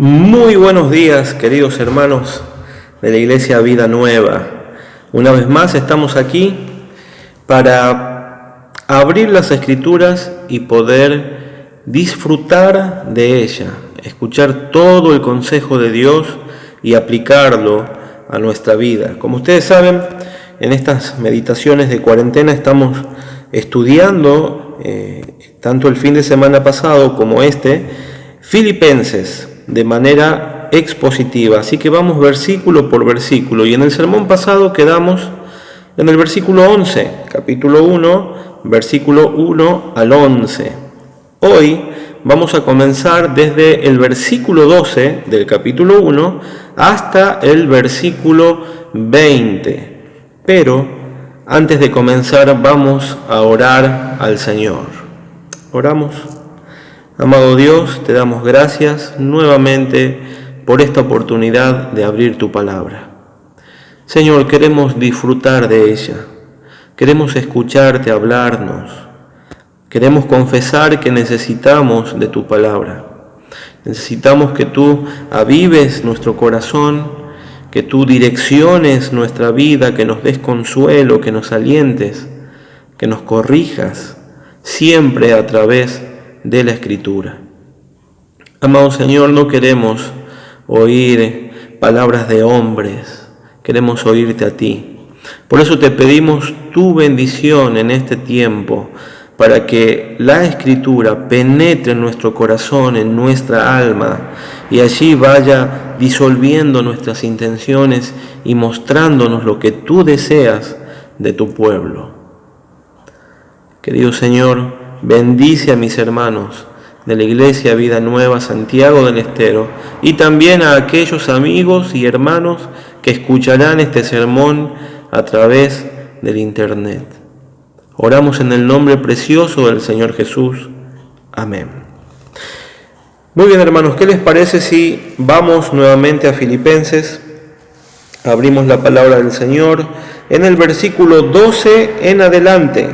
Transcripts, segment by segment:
Muy buenos días, queridos hermanos de la Iglesia Vida Nueva. Una vez más estamos aquí para abrir las Escrituras y poder disfrutar de ella, escuchar todo el consejo de Dios y aplicarlo a nuestra vida. Como ustedes saben, en estas meditaciones de cuarentena estamos estudiando, tanto el fin de semana pasado como Filipenses, de manera expositiva, así que vamos versículo por versículo, y en el sermón pasado quedamos en el versículo 11, capítulo 1, versículo 1 al 11. Hoy vamos a comenzar desde el versículo 12 del capítulo 1 hasta el versículo 20, pero antes de comenzar vamos a orar al Señor. Oramos. Amado Dios, te damos gracias nuevamente por esta oportunidad de abrir tu palabra. Señor, queremos disfrutar de ella, queremos escucharte hablarnos, queremos confesar que necesitamos de tu palabra. Necesitamos que tú avives nuestro corazón, que tú direcciones nuestra vida, que nos des consuelo, que nos alientes, que nos corrijas, siempre a través de la Escritura. Amado Señor, no queremos oír palabras de hombres, queremos oírte a ti. Por eso te pedimos tu bendición en este tiempo, para que la Escritura penetre en nuestro corazón, en nuestra alma, y allí vaya disolviendo nuestras intenciones y mostrándonos lo que tú deseas de tu pueblo. Querido Señor, bendice a mis hermanos de la Iglesia Vida Nueva Santiago del Estero y también a aquellos amigos y hermanos que escucharán este sermón a través del internet. Oramos en el nombre precioso del Señor Jesús. Amén. Muy bien, hermanos, ¿qué les parece si vamos nuevamente a Filipenses? Abrimos la palabra del Señor en el versículo 12 en adelante.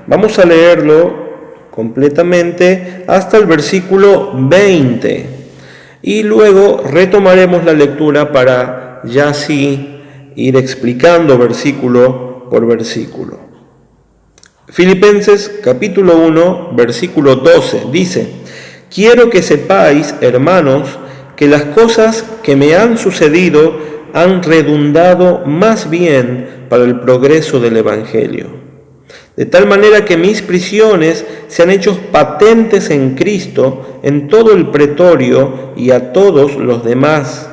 Vamos a leerlo completamente hasta el versículo 20 y luego retomaremos la lectura para ya así ir explicando versículo por versículo. Filipenses capítulo 1 versículo 12 dice: quiero que sepáis, hermanos, que las cosas que me han sucedido han redundado más bien para el progreso del Evangelio. De tal manera que mis prisiones se han hecho patentes en Cristo en todo el pretorio y a todos los demás.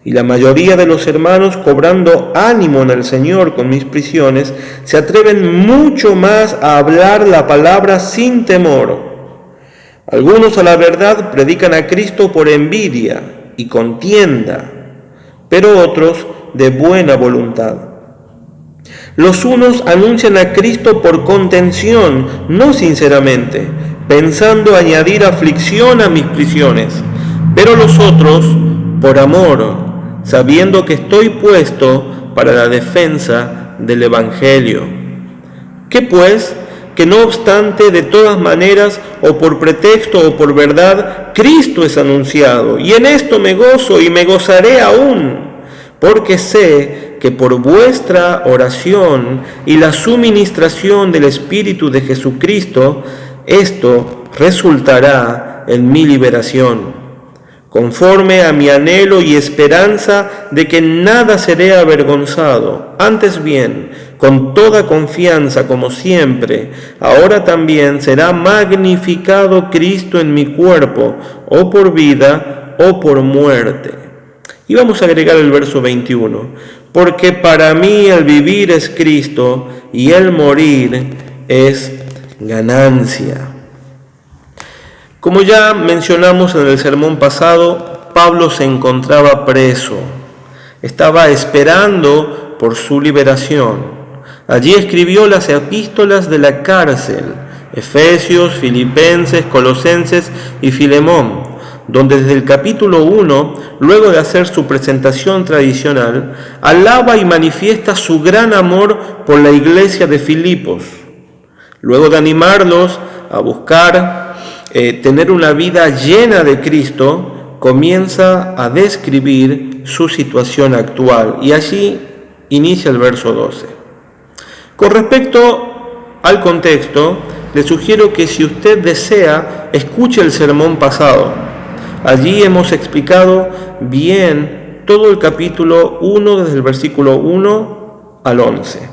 Y la mayoría de los hermanos, cobrando ánimo en el Señor con mis prisiones, se atreven mucho más a hablar la palabra sin temor. Algunos, a la verdad, predican a Cristo por envidia y contienda, pero otros de buena voluntad. Los unos anuncian a Cristo por contención, no sinceramente, pensando añadir aflicción a mis prisiones, pero los otros por amor, sabiendo que estoy puesto para la defensa del Evangelio. ¿Qué pues? Que no obstante, de todas maneras, o por pretexto o por verdad, Cristo es anunciado, y en esto me gozo y me gozaré aún, porque sé que por vuestra oración y la suministración del Espíritu de Jesucristo, esto resultará en mi liberación, conforme a mi anhelo y esperanza de que nada seré avergonzado, antes bien, con toda confianza como siempre, ahora también será magnificado Cristo en mi cuerpo, o por vida o por muerte. Y vamos a agregar el verso 21. Porque para mí el vivir es Cristo y el morir es ganancia. Como ya mencionamos en el sermón pasado, Pablo se encontraba preso. Estaba esperando por su liberación. Allí escribió las epístolas de la cárcel: Efesios, Filipenses, Colosenses y Filemón, donde desde el capítulo 1, luego de hacer su presentación tradicional, alaba y manifiesta su gran amor por la iglesia de Filipos. Luego de animarlos a buscar tener una vida llena de Cristo, comienza a describir su situación actual y allí inicia el verso 12. Con respecto al contexto, le sugiero que si usted desea, escuche el sermón pasado. Allí hemos explicado bien todo el capítulo 1 desde el versículo 1 al 11.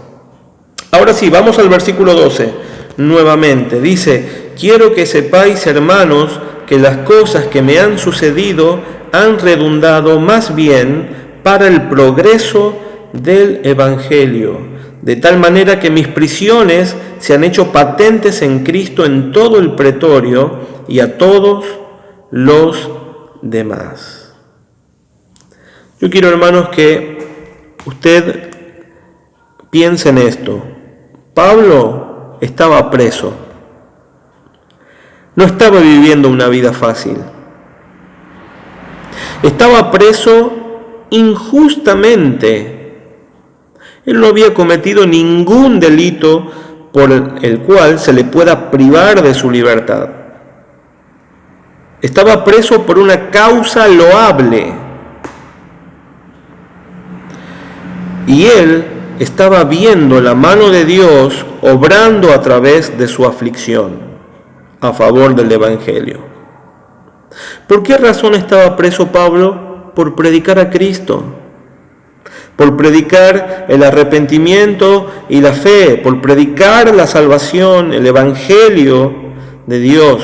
Ahora sí, vamos al versículo 12 nuevamente. Dice: quiero que sepáis, hermanos, que las cosas que me han sucedido han redundado más bien para el progreso del Evangelio, de tal manera que mis prisiones se han hecho patentes en Cristo en todo el pretorio y a todos los demás. Yo quiero, hermanos, que usted piense en esto. Pablo estaba preso. No estaba viviendo una vida fácil. Estaba preso injustamente. Él no había cometido ningún delito por el cual se le pueda privar de su libertad. Estaba preso por una causa loable. Y él estaba viendo la mano de Dios obrando a través de su aflicción a favor del Evangelio. ¿Por qué razón estaba preso Pablo? Por predicar a Cristo, por predicar el arrepentimiento y la fe, por predicar la salvación, el Evangelio de Dios.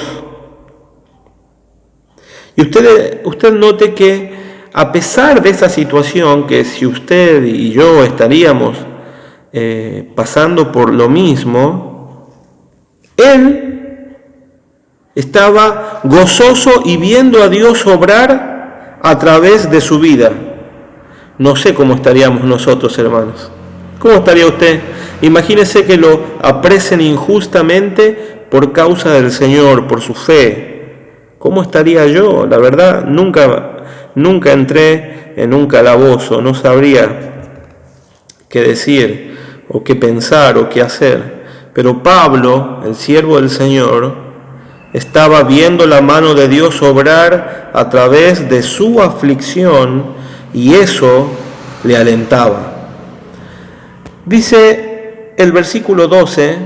Y usted note que a pesar de esa situación, que si usted y yo estaríamos pasando por lo mismo, él estaba gozoso y viendo a Dios obrar a través de su vida. No sé cómo estaríamos nosotros, hermanos. ¿Cómo estaría usted? Imagínese que lo apresen injustamente por causa del Señor, por su fe. ¿Cómo estaría yo? La verdad, nunca entré en un calabozo, no sabría qué decir, o qué pensar, o qué hacer. Pero Pablo, el siervo del Señor, estaba viendo la mano de Dios obrar a través de su aflicción y eso le alentaba. Dice el versículo 12: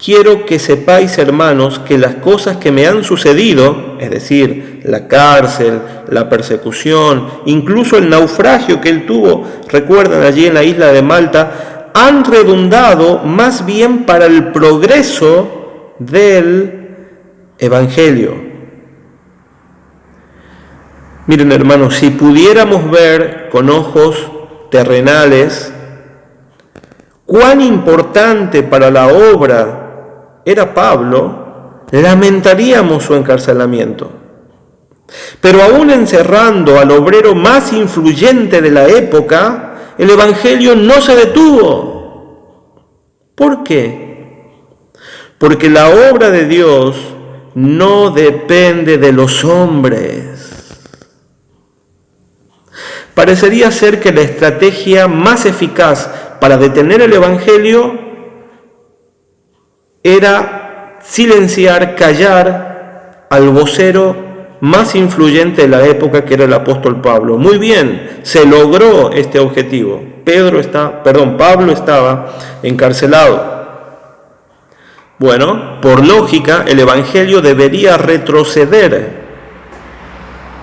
quiero que sepáis, hermanos, que las cosas que me han sucedido, es decir, la cárcel, la persecución, incluso el naufragio que él tuvo, recuerdan allí en la isla de Malta, han redundado más bien para el progreso del Evangelio. Miren, hermanos, si pudiéramos ver con ojos terrenales cuán importante para la obra era Pablo, lamentaríamos su encarcelamiento. Pero aún encerrando al obrero más influyente de la época, el Evangelio no se detuvo. ¿Por qué? Porque la obra de Dios no depende de los hombres. Parecería ser que la estrategia más eficaz para detener el Evangelio era silenciar, callar al vocero más influyente de la época, que era el apóstol Pablo. Muy bien, se logró este objetivo. Pablo estaba encarcelado. Bueno, por lógica, el Evangelio debería retroceder,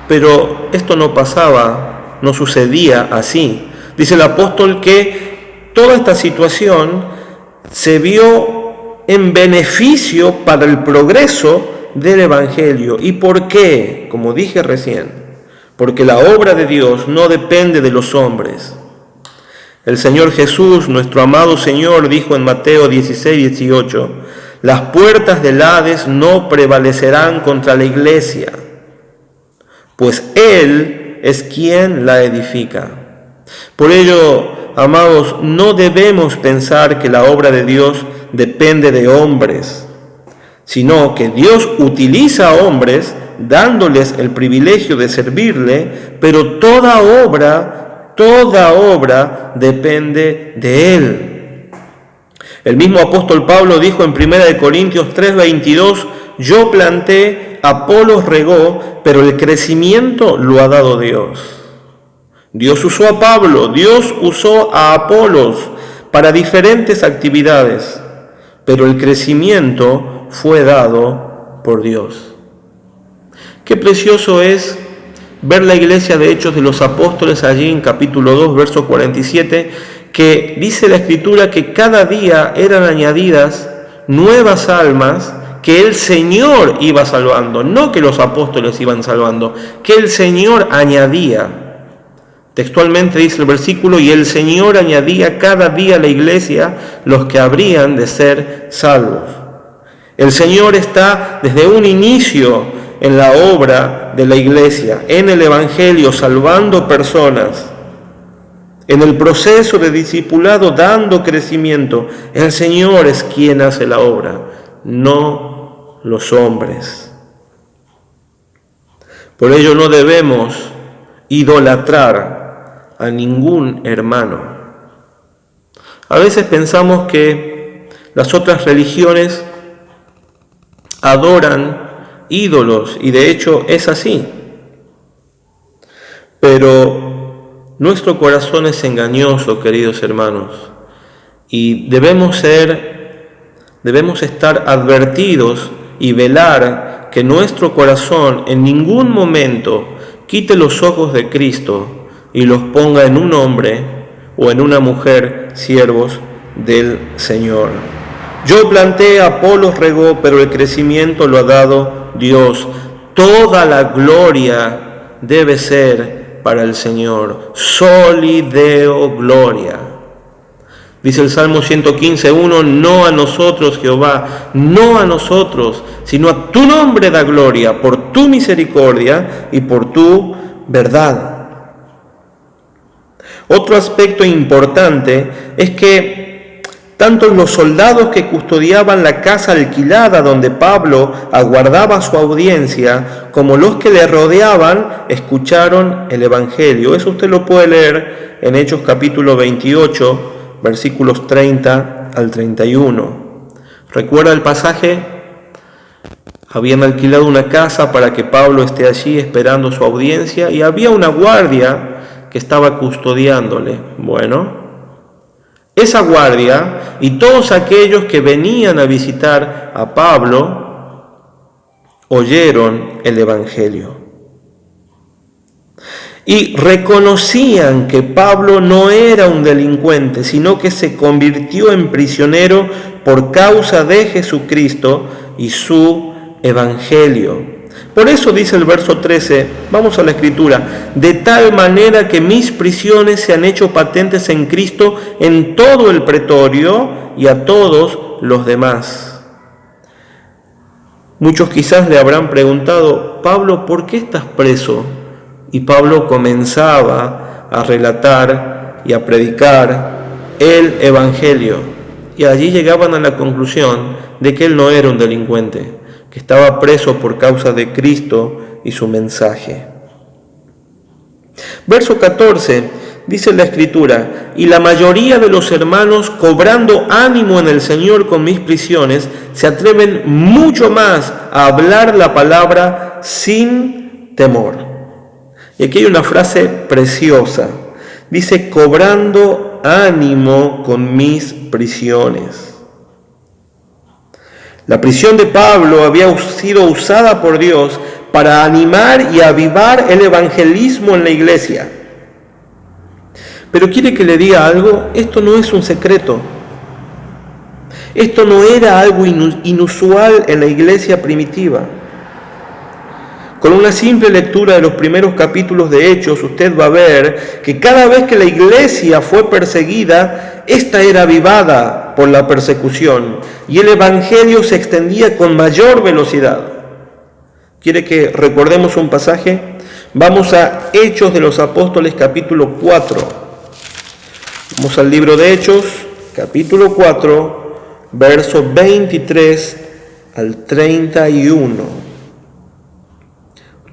pero esto no pasaba, no sucedía así. Dice el apóstol que toda esta situación se vio en beneficio para el progreso del Evangelio. ¿Y por qué? Como dije recién, porque la obra de Dios no depende de los hombres. El Señor Jesús, nuestro amado Señor, dijo en Mateo 16:18, las puertas del Hades no prevalecerán contra la iglesia, pues Él es quien la edifica. Por ello, amados, no debemos pensar que la obra de Dios depende de hombres, sino que Dios utiliza a hombres dándoles el privilegio de servirle, pero toda obra depende de Él. El mismo apóstol Pablo dijo en 1 Corintios 3:22, yo planté, Apolos regó, pero el crecimiento lo ha dado Dios. Dios usó a Pablo, Dios usó a Apolos para diferentes actividades, pero el crecimiento fue dado por Dios. Qué precioso es ver la iglesia de Hechos de los Apóstoles allí en capítulo 2, verso 47, que dice la Escritura que cada día eran añadidas nuevas almas que el Señor iba salvando, no que los apóstoles iban salvando, que el Señor añadía. Textualmente dice el versículo, y el Señor añadía cada día a la iglesia los que habrían de ser salvos. El Señor está desde un inicio en la obra de la iglesia, en el Evangelio, salvando personas, en el proceso de discipulado, dando crecimiento. El Señor es quien hace la obra, no los hombres. Por ello no debemos idolatrar a ningún hermano. A veces pensamos que las otras religiones adoran ídolos, y de hecho es así. Pero nuestro corazón es engañoso, queridos hermanos, y debemos estar advertidos y velar que nuestro corazón en ningún momento quite los ojos de Cristo y los ponga en un hombre o en una mujer, siervos del Señor. Yo planté, Apolos regó, pero el crecimiento lo ha dado Dios. Toda la gloria debe ser para el Señor. Soli Deo gloria. Dice el Salmo 115:1, no a nosotros, Jehová, no a nosotros, sino a tu nombre da gloria, por tu misericordia y por tu verdad. Otro aspecto importante es que tanto los soldados que custodiaban la casa alquilada donde Pablo aguardaba su audiencia, como los que le rodeaban, escucharon el Evangelio. Eso usted lo puede leer en Hechos capítulo 28, versículos 30 al 31. ¿Recuerda el pasaje? Habían alquilado una casa para que Pablo esté allí esperando su audiencia y había una guardia que estaba custodiándole. Bueno, esa guardia y todos aquellos que venían a visitar a Pablo oyeron el Evangelio y reconocían que Pablo no era un delincuente, sino que se convirtió en prisionero por causa de Jesucristo y su Evangelio. Por eso dice el verso 13, vamos a la Escritura, de tal manera que mis prisiones se han hecho patentes en Cristo en todo el pretorio y a todos los demás. Muchos quizás le habrán preguntado, Pablo, ¿por qué estás preso? Y Pablo comenzaba a relatar y a predicar el Evangelio. Y allí llegaban a la conclusión de que él no era un delincuente, que estaba preso por causa de Cristo y su mensaje. Verso 14, dice la Escritura, y la mayoría de los hermanos, cobrando ánimo en el Señor con mis prisiones, se atreven mucho más a hablar la palabra sin temor. Y aquí hay una frase preciosa. Dice, cobrando ánimo con mis prisiones. La prisión de Pablo había sido usada por Dios para animar y avivar el evangelismo en la iglesia. Pero quiere que le diga algo, esto no es un secreto. Esto no era algo inusual en la iglesia primitiva. Con una simple lectura de los primeros capítulos de Hechos, usted va a ver que cada vez que la iglesia fue perseguida, esta era avivada por la persecución y el evangelio se extendía con mayor velocidad. ¿Quiere que recordemos un pasaje? Vamos a Hechos de los Apóstoles, capítulo 4. Vamos al libro de Hechos, capítulo 4, versos 23 al 31.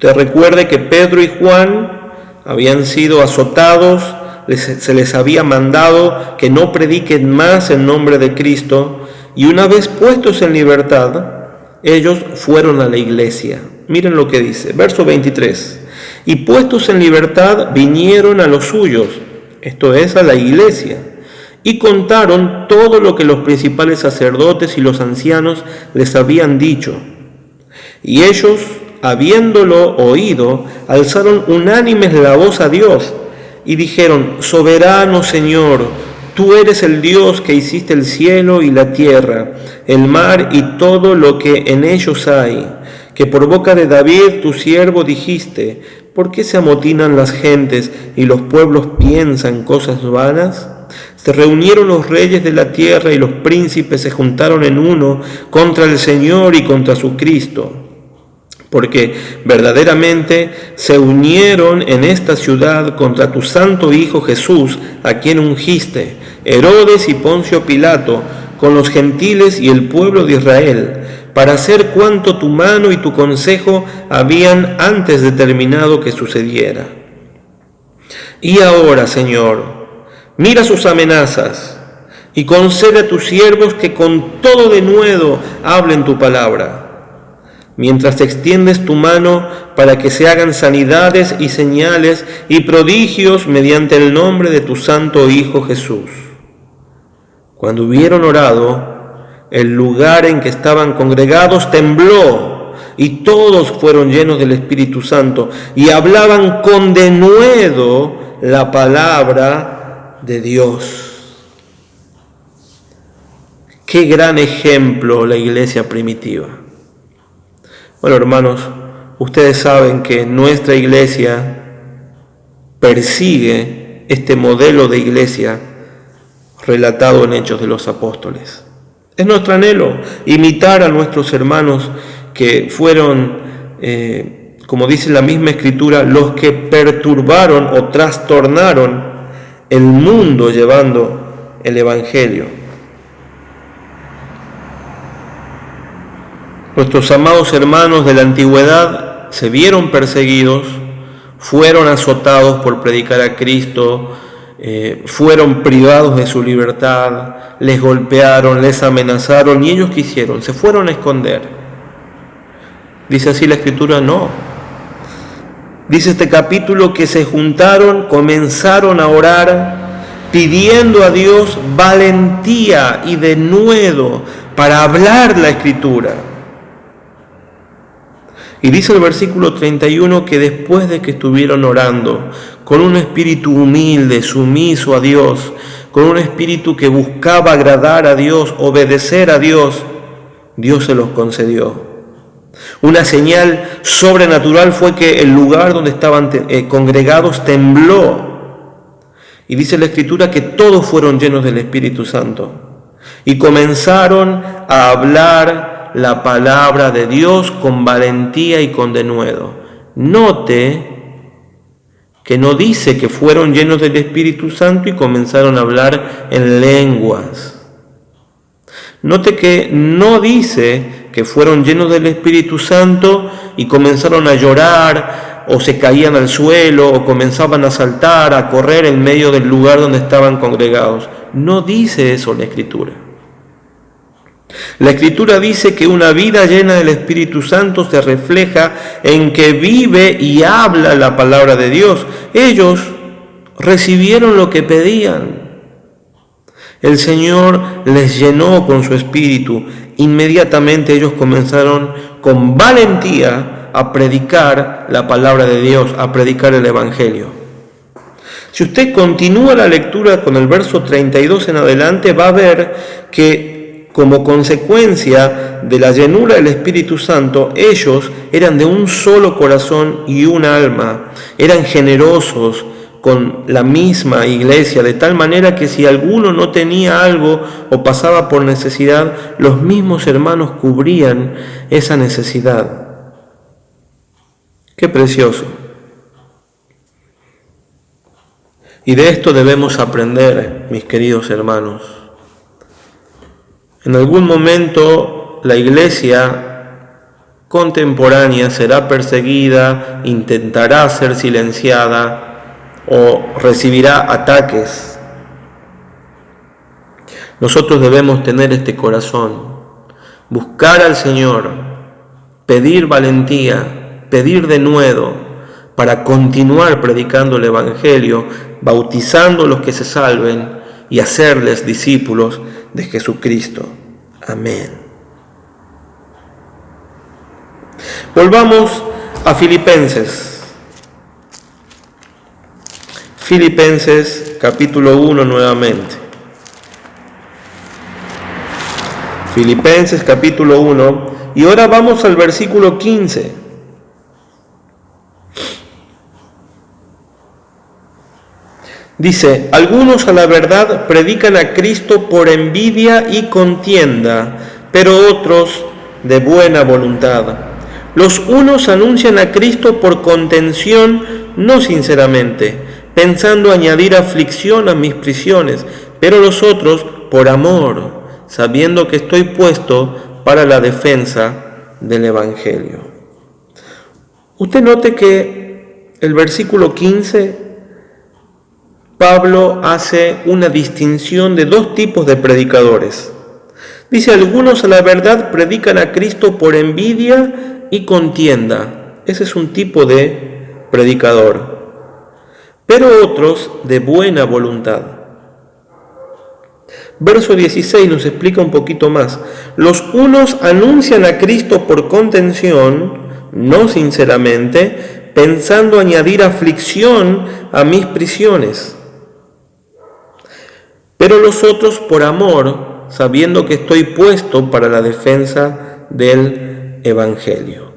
Usted recuerde que Pedro y Juan habían sido azotados, se les había mandado que no prediquen más en nombre de Cristo, y una vez puestos en libertad, ellos fueron a la iglesia. Miren lo que dice, verso 23. Y puestos en libertad vinieron a los suyos, esto es, a la iglesia, y contaron todo lo que los principales sacerdotes y los ancianos les habían dicho. Y ellos, habiéndolo oído, alzaron unánimes la voz a Dios y dijeron: Soberano Señor, tú eres el Dios que hiciste el cielo y la tierra, el mar y todo lo que en ellos hay, que por boca de David tu siervo dijiste: ¿por qué se amotinan las gentes y los pueblos piensan cosas vanas? Se reunieron los reyes de la tierra y los príncipes se juntaron en uno contra el Señor y contra su Cristo. Porque verdaderamente se unieron en esta ciudad contra tu santo Hijo Jesús, a quien ungiste, Herodes y Poncio Pilato, con los gentiles y el pueblo de Israel, para hacer cuanto tu mano y tu consejo habían antes determinado que sucediera. Y ahora, Señor, mira sus amenazas y concede a tus siervos que con todo denuedo hablen tu palabra, mientras extiendes tu mano para que se hagan sanidades y señales y prodigios mediante el nombre de tu santo Hijo Jesús. Cuando hubieron orado, el lugar en que estaban congregados tembló y todos fueron llenos del Espíritu Santo y hablaban con denuedo la palabra de Dios. Qué gran ejemplo la iglesia primitiva. Bueno, hermanos, ustedes saben que nuestra iglesia persigue este modelo de iglesia relatado en Hechos de los Apóstoles. Es nuestro anhelo imitar a nuestros hermanos que fueron, como dice la misma Escritura, los que perturbaron o trastornaron el mundo llevando el Evangelio. Nuestros amados hermanos de la antigüedad se vieron perseguidos, fueron azotados por predicar a Cristo, fueron privados de su libertad, les golpearon, les amenazaron y ellos ¿qué hicieron? Se fueron a esconder. Dice así la Escritura, no. Dice este capítulo que se juntaron, comenzaron a orar, pidiendo a Dios valentía y denuedo para hablar la Escritura. Y dice el versículo 31 que después de que estuvieron orando, con un espíritu humilde, sumiso a Dios, con un espíritu que buscaba agradar a Dios, obedecer a Dios, Dios se los concedió. Una señal sobrenatural fue que el lugar donde estaban congregados tembló. Y dice la Escritura que todos fueron llenos del Espíritu Santo y comenzaron a hablar la palabra de Dios con valentía y con denuedo. Note que no dice que fueron llenos del Espíritu Santo y comenzaron a hablar en lenguas. Note que no dice que fueron llenos del Espíritu Santo y comenzaron a llorar o se caían al suelo o comenzaban a saltar, a correr en medio del lugar donde estaban congregados. No dice eso la Escritura. La Escritura dice que una vida llena del Espíritu Santo se refleja en que vive y habla la palabra de Dios. Ellos recibieron lo que pedían. El Señor les llenó con su Espíritu. Inmediatamente ellos comenzaron con valentía a predicar la palabra de Dios, a predicar el Evangelio. Si usted continúa la lectura con el verso 32 en adelante, va a ver que como consecuencia de la llenura del Espíritu Santo, ellos eran de un solo corazón y un alma, eran generosos con la misma iglesia, de tal manera que si alguno no tenía algo o pasaba por necesidad, los mismos hermanos cubrían esa necesidad. ¡Qué precioso! Y de esto debemos aprender, mis queridos hermanos. En algún momento la iglesia contemporánea será perseguida, intentará ser silenciada o recibirá ataques. Nosotros debemos tener este corazón, buscar al Señor pedir valentía, pedir denuedo para continuar predicando el Evangelio, bautizando a los que se salven y hacerles discípulos de Jesucristo. Amén. Volvamos a Filipenses. Filipenses capítulo 1 nuevamente. Filipenses capítulo 1, y ahora vamos al versículo 15. Dice: algunos a la verdad predican a Cristo por envidia y contienda, pero otros de buena voluntad. Los unos anuncian a Cristo por contención, no sinceramente, pensando añadir aflicción a mis prisiones, pero los otros por amor, sabiendo que estoy puesto para la defensa del Evangelio. Usted note que el versículo 15, Pablo hace una distinción de dos tipos de predicadores. Dice: algunos a la verdad predican a Cristo por envidia y contienda. Ese es un tipo de predicador. Pero otros de buena voluntad. Verso 16 nos explica un poquito más. Los unos anuncian a Cristo por contención, no sinceramente, pensando añadir aflicción a mis prisiones. Pero los otros por amor, sabiendo que estoy puesto para la defensa del Evangelio.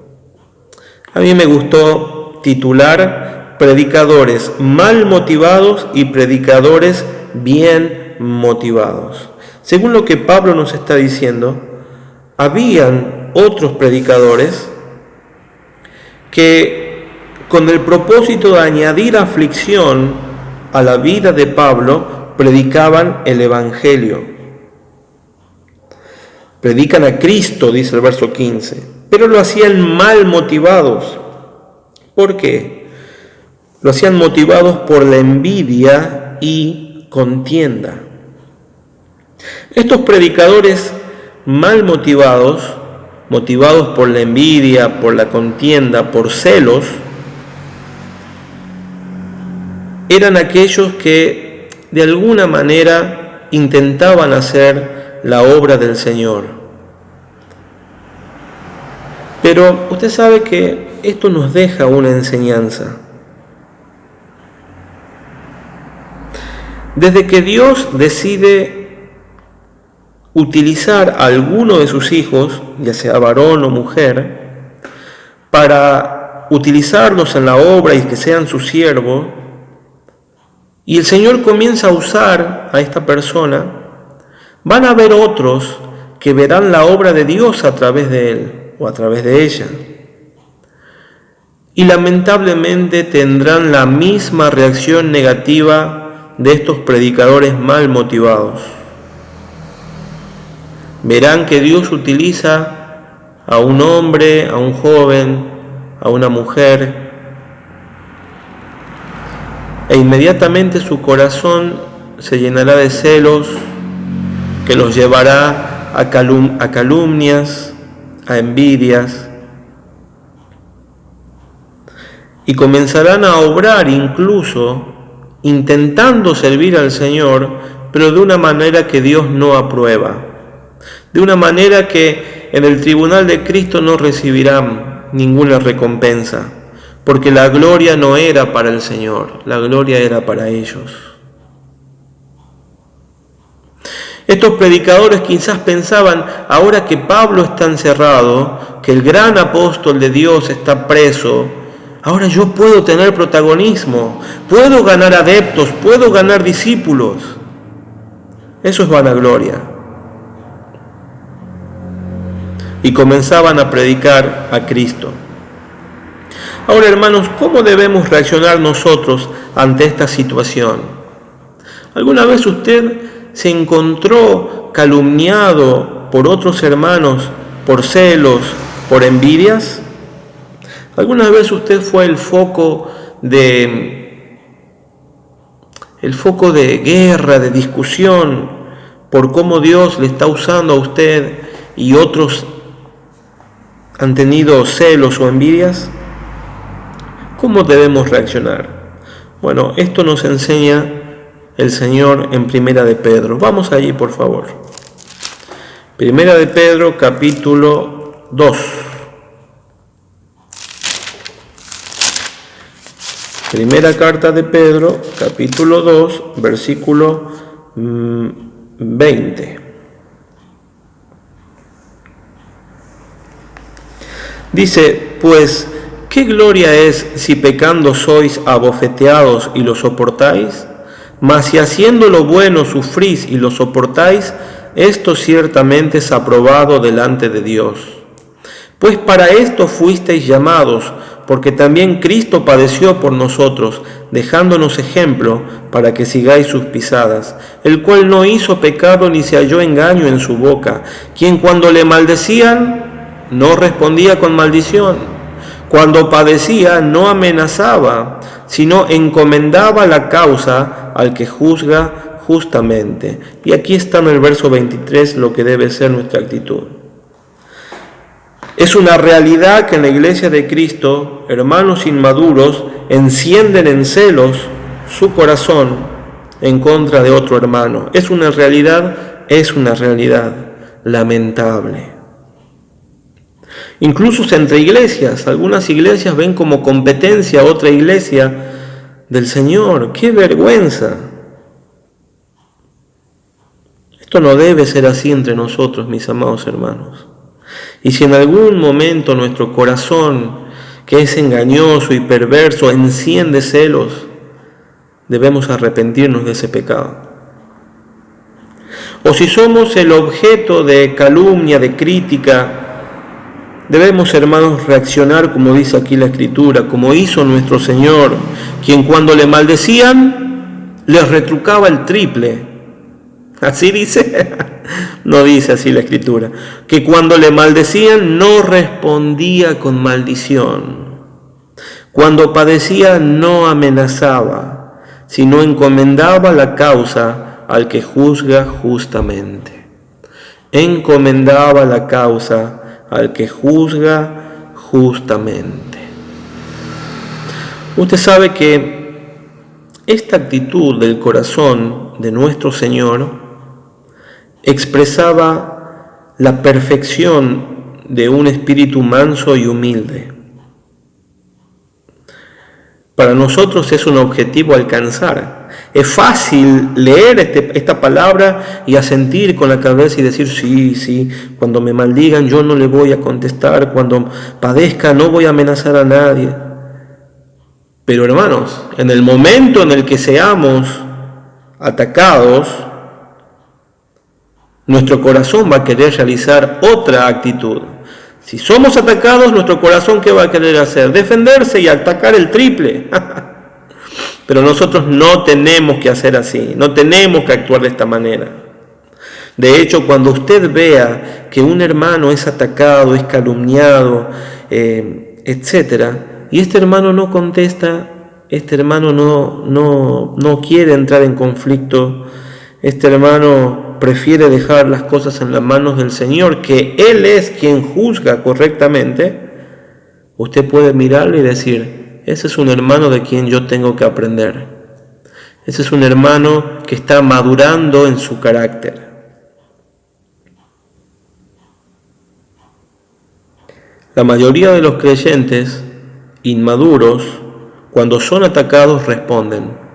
A mí me gustó titular: predicadores mal motivados y predicadores bien motivados. Según lo que Pablo nos está diciendo, habían otros predicadores que, con el propósito de añadir aflicción a la vida de Pablo, predicaban el Evangelio. Predican a Cristo, dice el verso 15, pero lo hacían mal motivados. ¿Por qué? Lo hacían motivados por la envidia y contienda. Estos predicadores mal motivados, motivados por la envidia, por la contienda, por celos, eran aquellos que de alguna manera intentaban hacer la obra del Señor. Pero usted sabe que esto nos deja una enseñanza. Desde que Dios decide utilizar a alguno de sus hijos, ya sea varón o mujer, para utilizarlos en la obra y que sean su siervo, y el Señor comienza a usar a esta persona, van a haber otros que verán la obra de Dios a través de él o a través de ella. Y lamentablemente tendrán la misma reacción negativa de estos predicadores mal motivados. Verán que Dios utiliza a un hombre, a un joven, a una mujer, e inmediatamente su corazón se llenará de celos que los llevará a calumnias, a envidias, y comenzarán a obrar incluso intentando servir al Señor, pero de una manera que Dios no aprueba, de una manera que en el tribunal de Cristo no recibirán ninguna recompensa, porque la gloria no era para el Señor, la gloria era para ellos. Estos predicadores quizás pensaban: ahora que Pablo está encerrado, que el gran apóstol de Dios está preso, ahora yo puedo tener protagonismo, puedo ganar adeptos, puedo ganar discípulos. Eso es vanagloria. Y comenzaban a predicar a Cristo. Ahora, hermanos, ¿cómo debemos reaccionar nosotros ante esta situación? ¿Alguna vez usted se encontró calumniado por otros hermanos por celos, por envidias? ¿Alguna vez usted fue el foco de guerra, de discusión, por cómo Dios le está usando a usted y otros han tenido celos o envidias, ¿cómo debemos reaccionar? Bueno, esto nos enseña el Señor en Primera de Pedro. Vamos allí, por favor. Primera de Pedro, capítulo 2. Primera carta de Pedro, capítulo 2, versículo 20. Dice, pues, ¿qué gloria es si pecando sois abofeteados y lo soportáis? Mas si haciendo lo bueno sufrís y lo soportáis, esto ciertamente es aprobado delante de Dios. Pues para esto fuisteis llamados, porque también Cristo padeció por nosotros, dejándonos ejemplo para que sigáis sus pisadas, el cual no hizo pecado ni se halló engaño en su boca, quien cuando le maldecían no respondía con maldición, cuando padecía no amenazaba, sino encomendaba la causa al que juzga justamente. Y aquí está en el verso 23 lo que debe ser nuestra actitud. Es una realidad que en la iglesia de Cristo, hermanos inmaduros encienden en celos su corazón en contra de otro hermano. Es una realidad lamentable. Incluso entre iglesias, algunas iglesias ven como competencia a otra iglesia del Señor. ¡Qué vergüenza! Esto no debe ser así entre nosotros, mis amados hermanos. Y si en algún momento nuestro corazón, que es engañoso y perverso, enciende celos, debemos arrepentirnos de ese pecado. O si somos el objeto de calumnia, de crítica, debemos, hermanos, reaccionar como dice aquí la Escritura, como hizo nuestro Señor, quien cuando le maldecían, les retrucaba el triple. ¿Así dice? No dice así la Escritura. Que cuando le maldecían no respondía con maldición. Cuando padecía no amenazaba, sino encomendaba la causa al que juzga justamente. Encomendaba la causa al que juzga justamente. Usted sabe que esta actitud del corazón de nuestro Señor expresaba la perfección de un espíritu manso y humilde. Para nosotros es un objetivo alcanzar. Es fácil leer esta palabra y asentir con la cabeza y decir, sí, cuando me maldigan yo no le voy a contestar, cuando padezca no voy a amenazar a nadie. Pero hermanos, en el momento en el que seamos atacados, nuestro corazón va a querer realizar otra actitud. Si somos atacados, nuestro corazón, ¿qué va a querer hacer? Defenderse y atacar el triple. Pero nosotros no tenemos que hacer así, no tenemos que actuar de esta manera. De hecho, cuando usted vea que un hermano es atacado, es calumniado, etc., y este hermano no contesta, este hermano no quiere entrar en conflicto, este hermano prefiere dejar las cosas en las manos del Señor, que Él es quien juzga correctamente, usted puede mirarlo y decir, ese es un hermano de quien yo tengo que aprender. Ese es un hermano que está madurando en su carácter. La mayoría de los creyentes inmaduros, cuando son atacados, responden.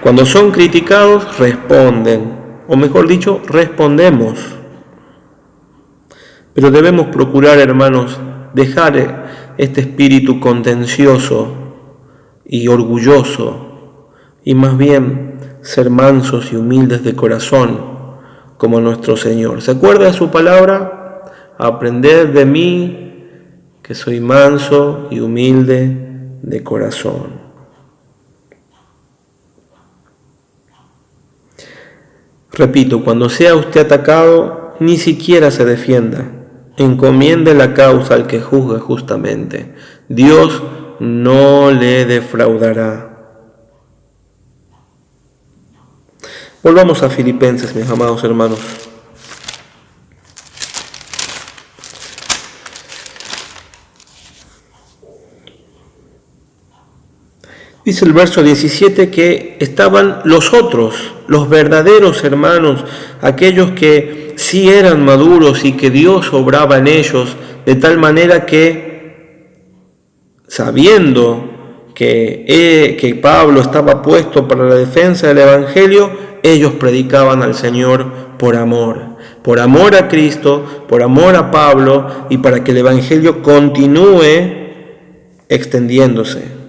Cuando son criticados, responden, o mejor dicho, respondemos. Pero debemos procurar, hermanos, dejar este espíritu contencioso y orgulloso, y más bien ser mansos y humildes de corazón, como nuestro Señor. ¿Se acuerda de su palabra? Aprended de mí, que soy manso y humilde de corazón. Repito, cuando sea usted atacado, ni siquiera se defienda. Encomiende la causa al que juzga justamente. Dios no le defraudará. Volvamos a Filipenses, mis amados hermanos. Dice el verso 17 que estaban los otros, los verdaderos hermanos, aquellos que sí eran maduros y que Dios obraba en ellos, de tal manera que, sabiendo que Pablo estaba puesto para la defensa del Evangelio, ellos predicaban al Señor por amor a Cristo, por amor a Pablo y para que el Evangelio continúe extendiéndose.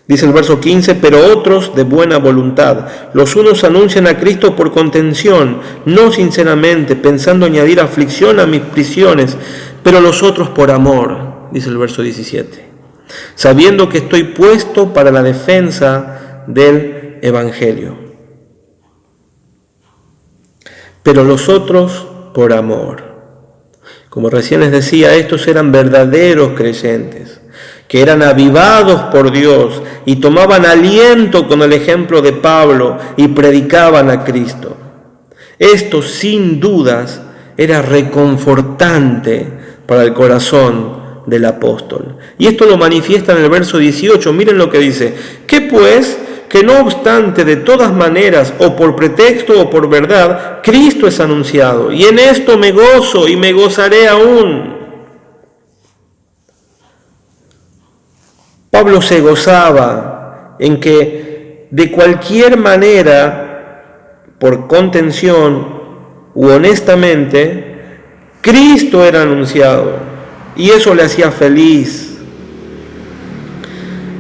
Dice el verso 15, pero otros de buena voluntad. Los unos anuncian a Cristo por contención, no sinceramente, pensando añadir aflicción a mis prisiones, pero los otros por amor, dice el verso 17, sabiendo que estoy puesto para la defensa del Evangelio. Pero los otros por amor. Como recién les decía, estos eran verdaderos creyentes, que eran avivados por Dios y tomaban aliento con el ejemplo de Pablo y predicaban a Cristo. Esto sin dudas era reconfortante para el corazón del apóstol. Y esto lo manifiesta en el verso 18. Miren lo que dice: ¿qué pues? Que no obstante, de todas maneras, o por pretexto o por verdad, Cristo es anunciado, y en esto me gozo y me gozaré aún. Pablo se gozaba en que de cualquier manera, por contención u honestamente, Cristo era anunciado, y eso le hacía feliz.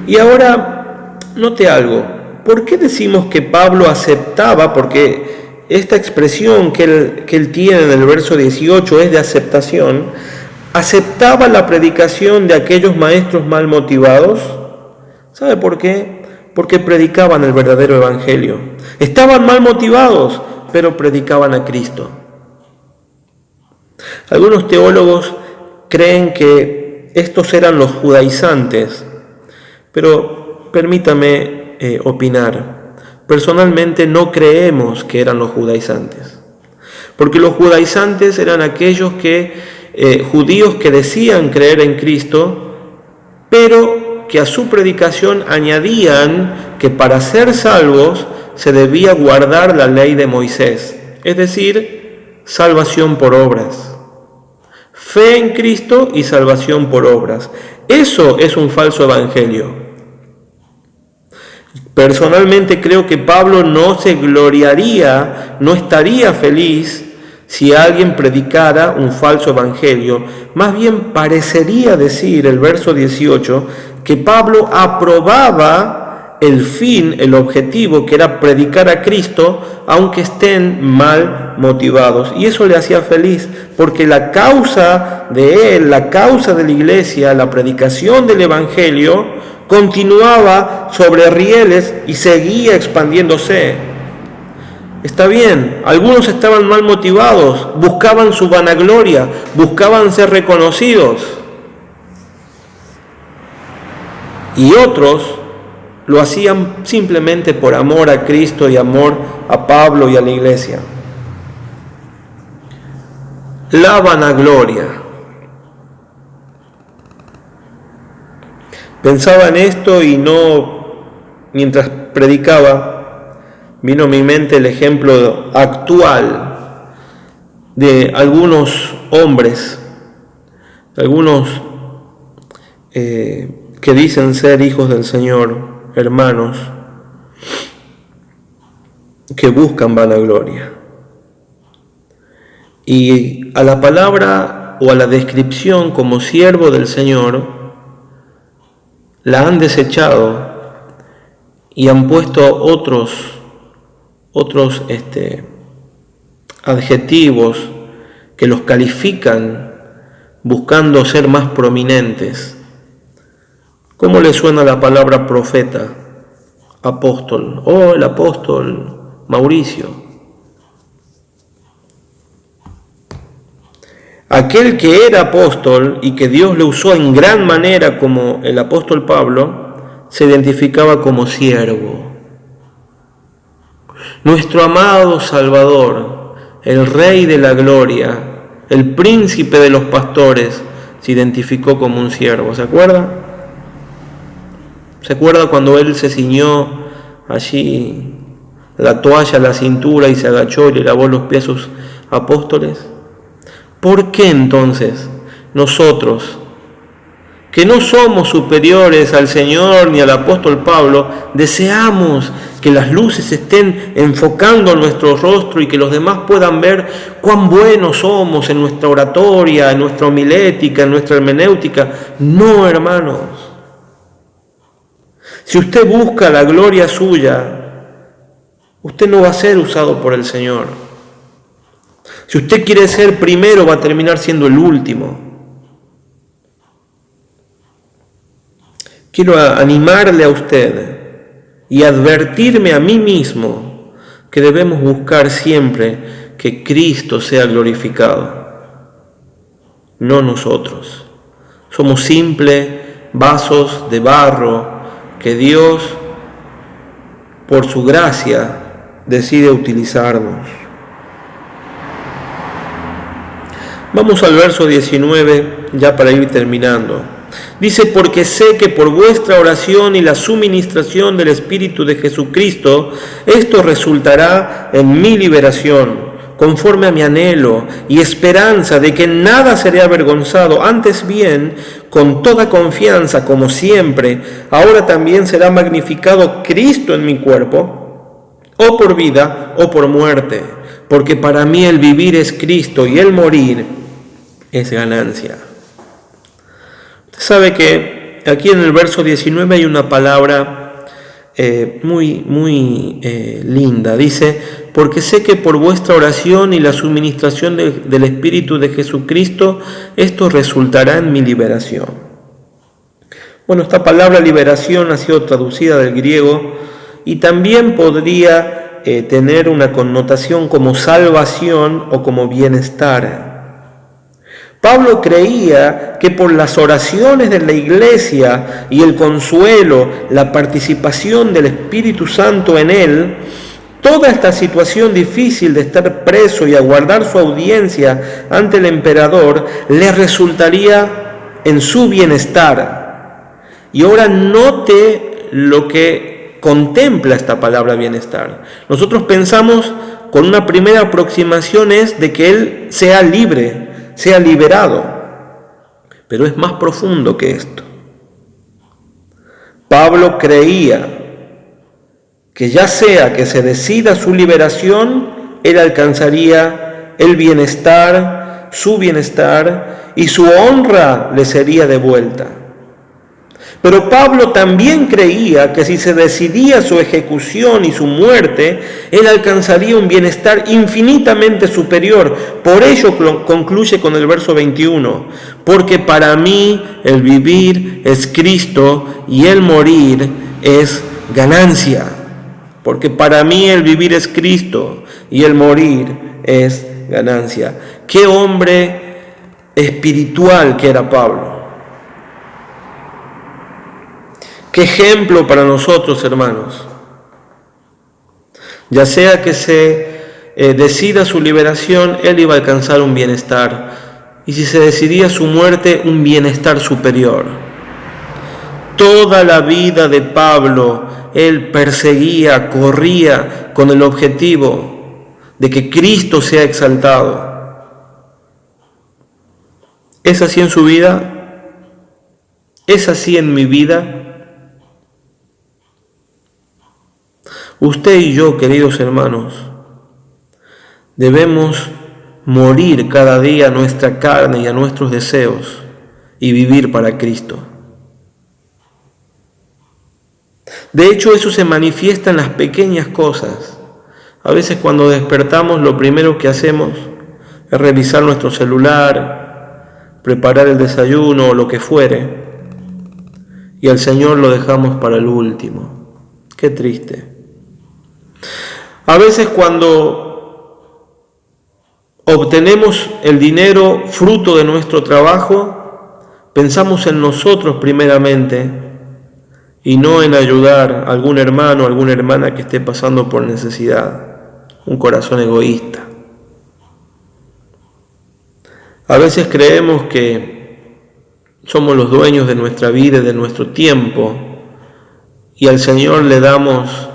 Y ahora, note algo. ¿Por qué decimos que Pablo aceptaba? Porque esta expresión que él tiene en el verso 18 es de aceptación. ¿Aceptaba la predicación de aquellos maestros mal motivados? ¿Sabe por qué? Porque predicaban el verdadero evangelio. Estaban mal motivados, pero predicaban a Cristo. Algunos teólogos creen que estos eran los judaizantes, pero permítame opinar. Personalmente no creemos que eran los judaizantes, porque los judaizantes eran aquellos judíos que decían creer en Cristo, pero que a su predicación añadían que para ser salvos se debía guardar la ley de Moisés, es decir, salvación por obras. Fe en Cristo y salvación por obras. Eso es un falso evangelio. Personalmente creo que Pablo no se gloriaría, no estaría feliz si alguien predicara un falso evangelio. Más bien parecería decir el verso 18 que Pablo aprobaba el fin, el objetivo, que era predicar a Cristo, aunque estén mal motivados. Y eso le hacía feliz, porque la causa de él, la causa de la iglesia, la predicación del evangelio, continuaba sobre rieles y seguía expandiéndose. Está bien, algunos estaban mal motivados, buscaban su vanagloria, buscaban ser reconocidos. Y otros lo hacían simplemente por amor a Cristo y amor a Pablo y a la iglesia. La vanagloria. Pensaba en esto y mientras predicaba, vino a mi mente el ejemplo actual de algunos hombres, algunos que dicen ser hijos del Señor, hermanos, que buscan vanagloria. Y a la palabra o a la descripción como siervo del Señor, la han desechado y han puesto otros adjetivos que los califican buscando ser más prominentes. ¿Cómo le suena la palabra profeta, apóstol? Oh, el apóstol Mauricio. Aquel que era apóstol y que Dios le usó en gran manera como el apóstol Pablo, se identificaba como siervo. Nuestro amado Salvador, el Rey de la Gloria, el Príncipe de los pastores, se identificó como un siervo, ¿se acuerdan? ¿Se acuerda cuando él se ciñó allí la toalla a la cintura y se agachó y le lavó los pies a sus apóstoles? ¿Por qué entonces nosotros, que no somos superiores al Señor ni al apóstol Pablo, deseamos que las luces estén enfocando nuestro rostro y que los demás puedan ver cuán buenos somos en nuestra oratoria, en nuestra homilética, en nuestra hermenéutica? No, hermanos. Si usted busca la gloria suya, usted no va a ser usado por el Señor. Si usted quiere ser primero, va a terminar siendo el último. Quiero animarle a usted y advertirme a mí mismo que debemos buscar siempre que Cristo sea glorificado, no nosotros. Somos simples vasos de barro que Dios, por su gracia, decide utilizarnos. Vamos al verso 19, ya para ir terminando. Dice: porque sé que por vuestra oración y la suministración del Espíritu de Jesucristo, esto resultará en mi liberación, conforme a mi anhelo y esperanza de que en nada seré avergonzado, antes bien, con toda confianza, como siempre, ahora también será magnificado Cristo en mi cuerpo, o por vida o por muerte, porque para mí el vivir es Cristo y el morir es ganancia. Usted sabe que aquí en el verso 19 hay una palabra muy linda. Dice: porque sé que por vuestra oración y la suministración del Espíritu de Jesucristo, esto resultará en mi liberación. Bueno, esta palabra liberación ha sido traducida del griego y también podría tener una connotación como salvación o como bienestar. Pablo creía que por las oraciones de la iglesia y el consuelo, la participación del Espíritu Santo en él, toda esta situación difícil de estar preso y aguardar su audiencia ante el emperador le resultaría en su bienestar. Y ahora note lo que contempla esta palabra bienestar. Nosotros pensamos, con una primera aproximación, es de que él sea libre, sea liberado, pero es más profundo que esto. Pablo creía que ya sea que se decida su liberación, él alcanzaría el bienestar, su bienestar, y su honra le sería devuelta. Pero Pablo también creía que si se decidía su ejecución y su muerte, él alcanzaría un bienestar infinitamente superior. Por ello concluye con el verso 21, porque para mí el vivir es Cristo y el morir es ganancia. Porque para mí el vivir es Cristo y el morir es ganancia. ¡Qué hombre espiritual que era Pablo! ¡Qué ejemplo para nosotros, hermanos! Ya sea que se decida su liberación, él iba a alcanzar un bienestar. Y si se decidía su muerte, un bienestar superior. Toda la vida de Pablo, él perseguía, corría con el objetivo de que Cristo sea exaltado. ¿Es así en su vida? ¿Es así en mi vida? Usted y yo, queridos hermanos, debemos morir cada día a nuestra carne y a nuestros deseos y vivir para Cristo. De hecho, eso se manifiesta en las pequeñas cosas. A veces cuando despertamos, lo primero que hacemos es revisar nuestro celular, preparar el desayuno o lo que fuere, y al Señor lo dejamos para el último. Qué triste. A veces cuando obtenemos el dinero fruto de nuestro trabajo, pensamos en nosotros primeramente y no en ayudar a algún hermano o alguna hermana que esté pasando por necesidad. Un corazón egoísta. A veces creemos que somos los dueños de nuestra vida y de nuestro tiempo y al Señor le damos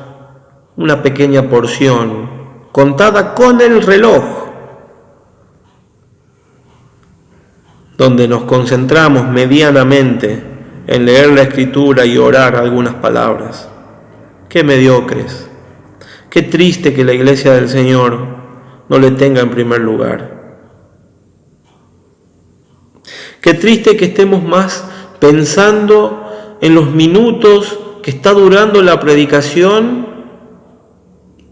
una pequeña porción, contada con el reloj, donde nos concentramos medianamente en leer la Escritura y orar algunas palabras. Qué mediocres, qué triste que la iglesia del Señor no le tenga en primer lugar. Qué triste que estemos más pensando en los minutos que está durando la predicación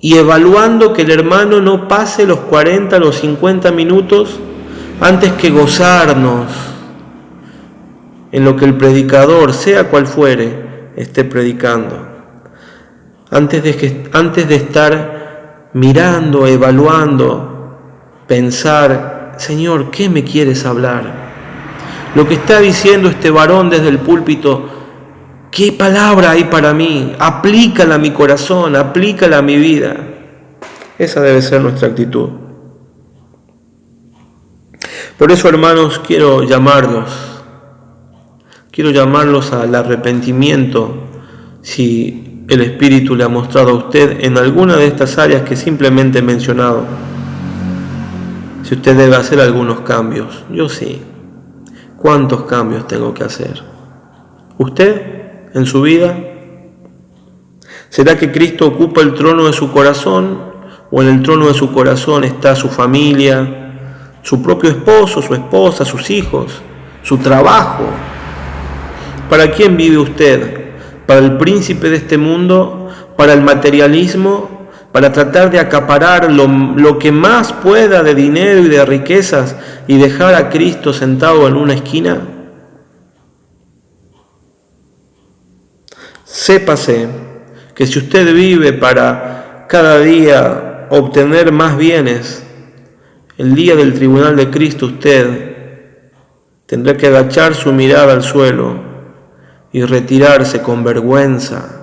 y evaluando que el hermano no pase los 40, los 50 minutos antes que gozarnos en lo que el predicador, sea cual fuere, esté predicando. Antes de estar mirando, evaluando, pensar, Señor, ¿qué me quieres hablar? Lo que está diciendo este varón desde el púlpito, ¿qué palabra hay para mí? Aplícala a mi corazón, aplícala a mi vida. Esa debe ser nuestra actitud. Por eso, hermanos, quiero llamarlos al arrepentimiento, si el Espíritu le ha mostrado a usted en alguna de estas áreas que simplemente he mencionado. Si usted debe hacer algunos cambios, yo sí. ¿Cuántos cambios tengo que hacer? ¿Usted en su vida? ¿Será que Cristo ocupa el trono de su corazón? ¿O en el trono de su corazón está su familia, su propio esposo, su esposa, sus hijos, su trabajo? ¿Para quién vive usted? ¿Para el príncipe de este mundo? ¿Para el materialismo? ¿Para tratar de acaparar lo que más pueda de dinero y de riquezas y dejar a Cristo sentado en una esquina? Sépase que si usted vive para cada día obtener más bienes, el día del tribunal de Cristo usted tendrá que agachar su mirada al suelo y retirarse con vergüenza,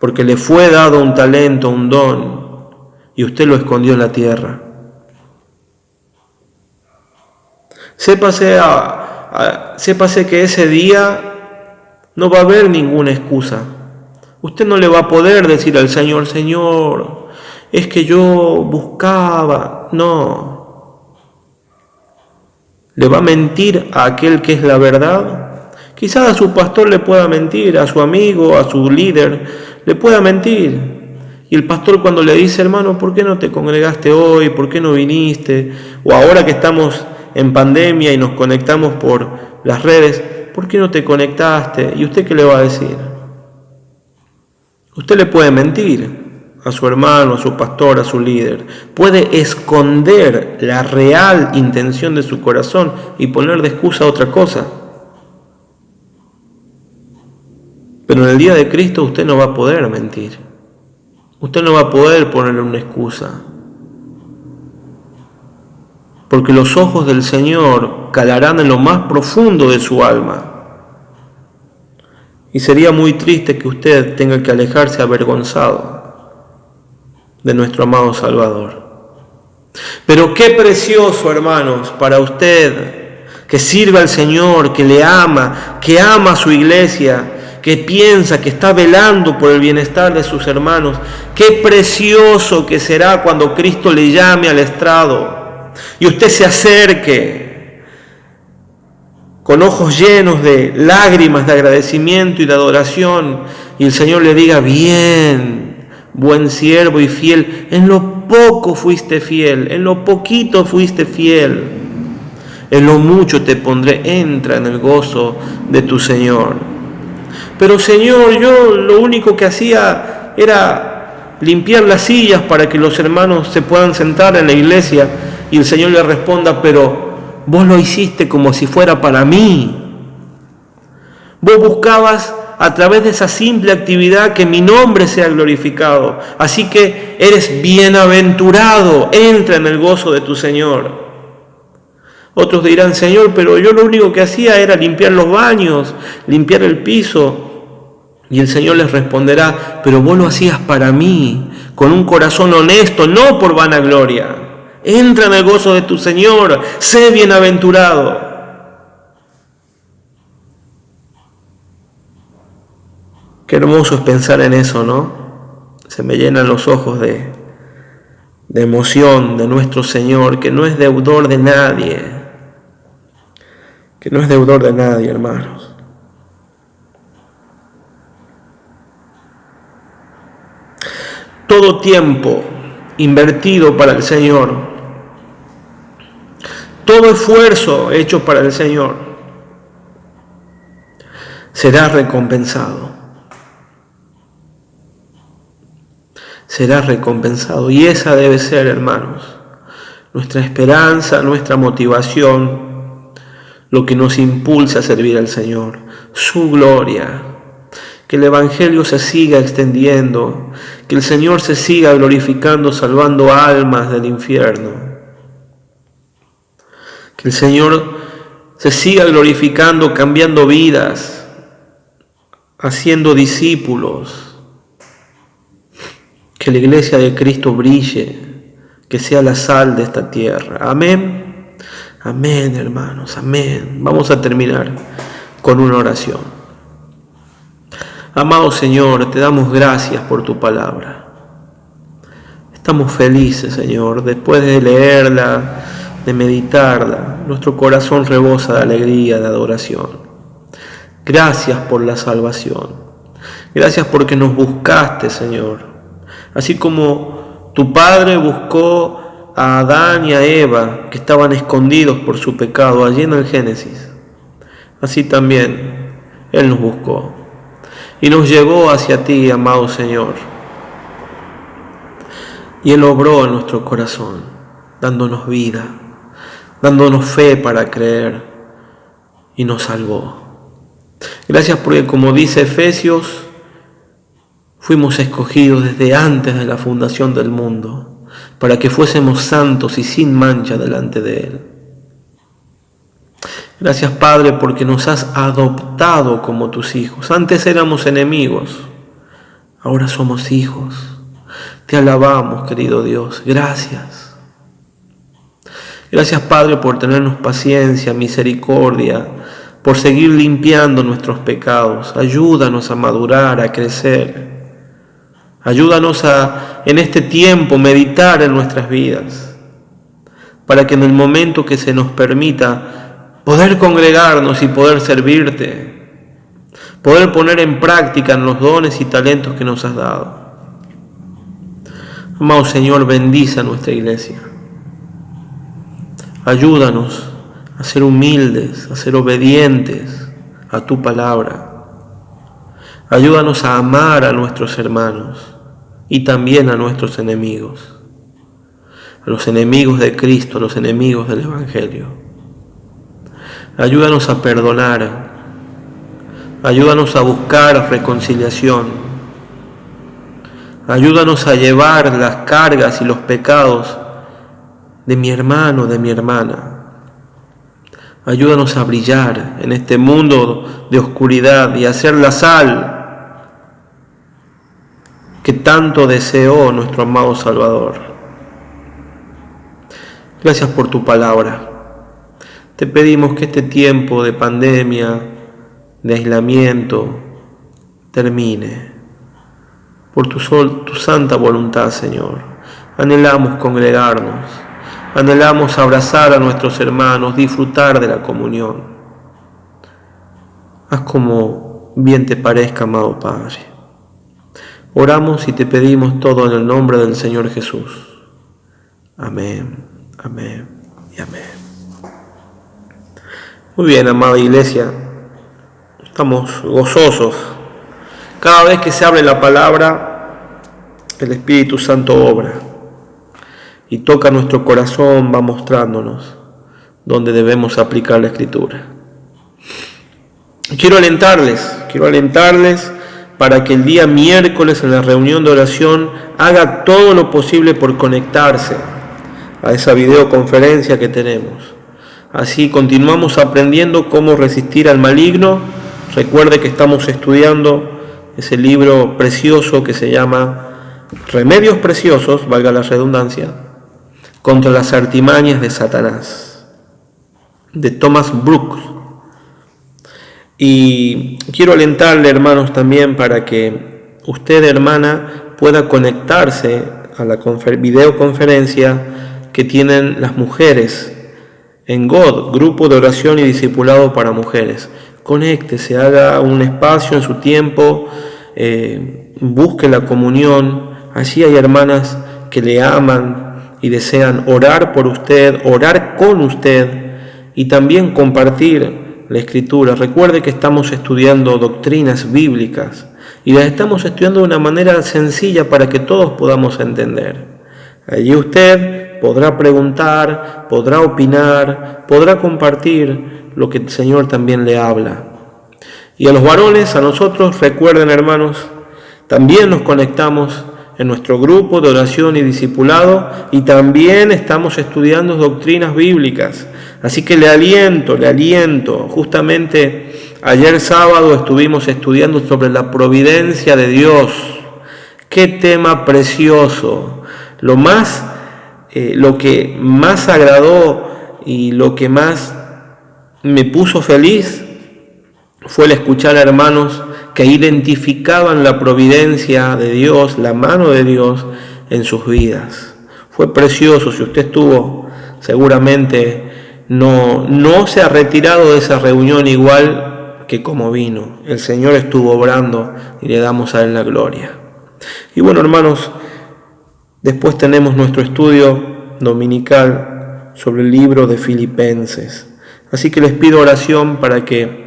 porque le fue dado un talento, un don, y usted lo escondió en la tierra. Sépase que ese día no va a haber ninguna excusa. Usted no le va a poder decir al Señor, Señor, es que yo buscaba. No. ¿Le va a mentir a aquel que es la verdad? Quizás a su pastor le pueda mentir, a su amigo, a su líder, le pueda mentir. Y el pastor cuando le dice, hermano, ¿por qué no te congregaste hoy? ¿Por qué no viniste? O ahora que estamos en pandemia y nos conectamos por las redes, ¿por qué no te conectaste? ¿Y usted qué le va a decir? Usted le puede mentir a su hermano, a su pastor, a su líder. Puede esconder la real intención de su corazón y poner de excusa otra cosa. Pero en el día de Cristo usted no va a poder mentir. Usted no va a poder ponerle una excusa. Porque los ojos del Señor calarán en lo más profundo de su alma. Y sería muy triste que usted tenga que alejarse avergonzado de nuestro amado Salvador. Pero qué precioso, hermanos, para usted que sirve al Señor, que le ama, que ama a su iglesia, que piensa, que está velando por el bienestar de sus hermanos. Qué precioso que será cuando Cristo le llame al estrado y usted se acerque con ojos llenos de lágrimas de agradecimiento y de adoración, y el Señor le diga, bien, buen siervo y fiel, en lo poco fuiste fiel, en lo poquito fuiste fiel, en lo mucho te pondré, entra en el gozo de tu Señor. Pero Señor, yo lo único que hacía era limpiar las sillas para que los hermanos se puedan sentar en la iglesia, y el Señor le responda, pero vos lo hiciste como si fuera para mí. Vos buscabas a través de esa simple actividad que mi nombre sea glorificado. Así que eres bienaventurado, entra en el gozo de tu Señor. Otros dirán, Señor, pero yo lo único que hacía era limpiar los baños, limpiar el piso. Y el Señor les responderá, pero vos lo hacías para mí, con un corazón honesto, no por vanagloria. Entra en el gozo de tu Señor, sé bienaventurado. Qué hermoso es pensar en eso, ¿no? Se me llenan los ojos de emoción de nuestro Señor, que no es deudor de nadie, hermanos. Todo tiempo invertido para el Señor, todo esfuerzo hecho para el Señor, será recompensado. Será recompensado. Y esa debe ser, hermanos, nuestra esperanza, nuestra motivación, lo que nos impulsa a servir al Señor, su gloria. Que el Evangelio se siga extendiendo, que el Señor se siga glorificando, salvando almas del infierno. Que el Señor se siga glorificando, cambiando vidas, haciendo discípulos. Que la iglesia de Cristo brille, que sea la sal de esta tierra. Amén. Amén, hermanos, amén. Vamos a terminar con una oración. Amado Señor, te damos gracias por tu palabra. Estamos felices, Señor, después de leerla, de meditarla. Nuestro corazón rebosa de alegría, de adoración. Gracias por la salvación. Gracias porque nos buscaste, Señor. Así como tu Padre buscó a Adán y a Eva, que estaban escondidos por su pecado allí en el Génesis, así también Él nos buscó y nos llevó hacia ti, amado Señor. Y Él obró en nuestro corazón, dándonos vida, dándonos fe para creer, y nos salvó. Gracias porque, como dice Efesios, fuimos escogidos desde antes de la fundación del mundo, para que fuésemos santos y sin mancha delante de Él. Gracias, Padre, porque nos has adoptado como tus hijos. Antes éramos enemigos, ahora somos hijos. Te alabamos, querido Dios. Gracias. Gracias, Padre, por tenernos paciencia, misericordia, por seguir limpiando nuestros pecados. Ayúdanos a madurar, a crecer. Ayúdanos a, en este tiempo, meditar en nuestras vidas, para que en el momento que se nos permita poder congregarnos y poder servirte, poder poner en práctica los dones y talentos que nos has dado. Amado Señor, bendice a nuestra iglesia. Ayúdanos a ser humildes, a ser obedientes a tu palabra. Ayúdanos a amar a nuestros hermanos y también a nuestros enemigos, a los enemigos de Cristo, a los enemigos del Evangelio. Ayúdanos a perdonar, ayúdanos a buscar reconciliación, ayúdanos a llevar las cargas y los pecados de mi hermano, de mi hermana. Ayúdanos a brillar en este mundo de oscuridad y a ser la sal que tanto deseó nuestro amado Salvador. Gracias por tu palabra. Te pedimos que este tiempo de pandemia, de aislamiento, termine. Por tu santa voluntad, Señor. Anhelamos congregarnos, anhelamos abrazar a nuestros hermanos, disfrutar de la comunión. Haz como bien te parezca, amado Padre. Oramos y te pedimos todo en el nombre del Señor Jesús. Amén, amén y amén. Muy bien, amada iglesia, estamos gozosos. Cada vez que se abre la palabra, el Espíritu Santo obra y toca nuestro corazón, va mostrándonos dónde debemos aplicar la Escritura. Quiero alentarles para que el día miércoles en la reunión de oración haga todo lo posible por conectarse a esa videoconferencia que tenemos. Así continuamos aprendiendo cómo resistir al maligno. Recuerde que estamos estudiando ese libro precioso que se llama Remedios Preciosos, valga la redundancia, contra las artimañas de Satanás, de Thomas Brooks. Y quiero alentarle, hermanos, también para que usted, hermana, pueda conectarse a la videoconferencia que tienen las mujeres en God, grupo de oración y discipulado para mujeres. Conéctese, haga un espacio en su tiempo, busque la comunión. Allí hay hermanas que le aman y desean orar por usted, orar con usted y también compartir la Escritura. Recuerde que estamos estudiando doctrinas bíblicas y las estamos estudiando de una manera sencilla para que todos podamos entender. Allí usted podrá preguntar, podrá opinar, podrá compartir lo que el Señor también le habla. Y a los varones, a nosotros, recuerden, hermanos, también nos conectamos en nuestro grupo de oración y discipulado y también estamos estudiando doctrinas bíblicas. Así que le aliento. Justamente ayer sábado estuvimos estudiando sobre la providencia de Dios. ¡Qué tema precioso! Lo que más agradó y lo que más me puso feliz fue el escuchar a hermanos que identificaban la providencia de Dios, la mano de Dios en sus vidas. Fue precioso. Si usted estuvo, seguramente no se ha retirado de esa reunión igual que como vino. El Señor estuvo obrando y le damos a Él la gloria. Y bueno, hermanos, después tenemos nuestro estudio dominical sobre el libro de Filipenses. Así que les pido oración para que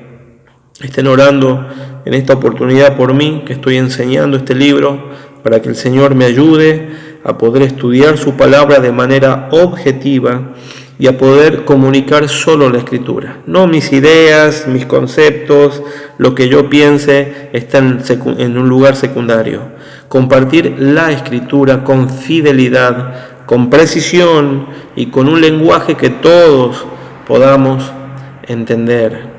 estén orando en esta oportunidad por mí, que estoy enseñando este libro, para que el Señor me ayude a poder estudiar su palabra de manera objetiva y a poder comunicar solo la Escritura. No mis ideas, mis conceptos, lo que yo piense está en un lugar secundario. Compartir la Escritura con fidelidad, con precisión y con un lenguaje que todos podamos entender.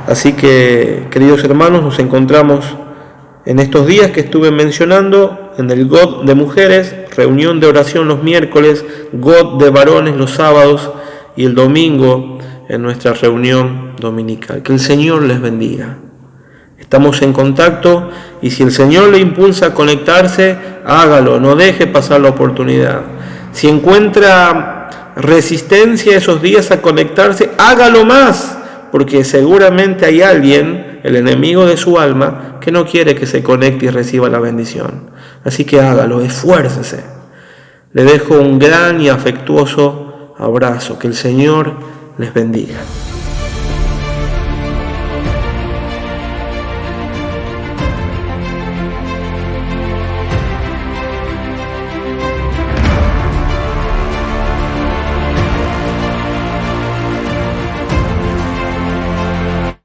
Así que, queridos hermanos, nos encontramos en estos días que estuve mencionando, en el God de mujeres, reunión de oración los miércoles, God de varones los sábados y el domingo en nuestra reunión dominical. Que el Señor les bendiga. Estamos en contacto y si el Señor le impulsa a conectarse, hágalo, no deje pasar la oportunidad. Si encuentra resistencia esos días a conectarse, hágalo más. Porque seguramente hay alguien, el enemigo de su alma, que no quiere que se conecte y reciba la bendición. Así que hágalo, esfuércese. Le dejo un gran y afectuoso abrazo. Que el Señor les bendiga.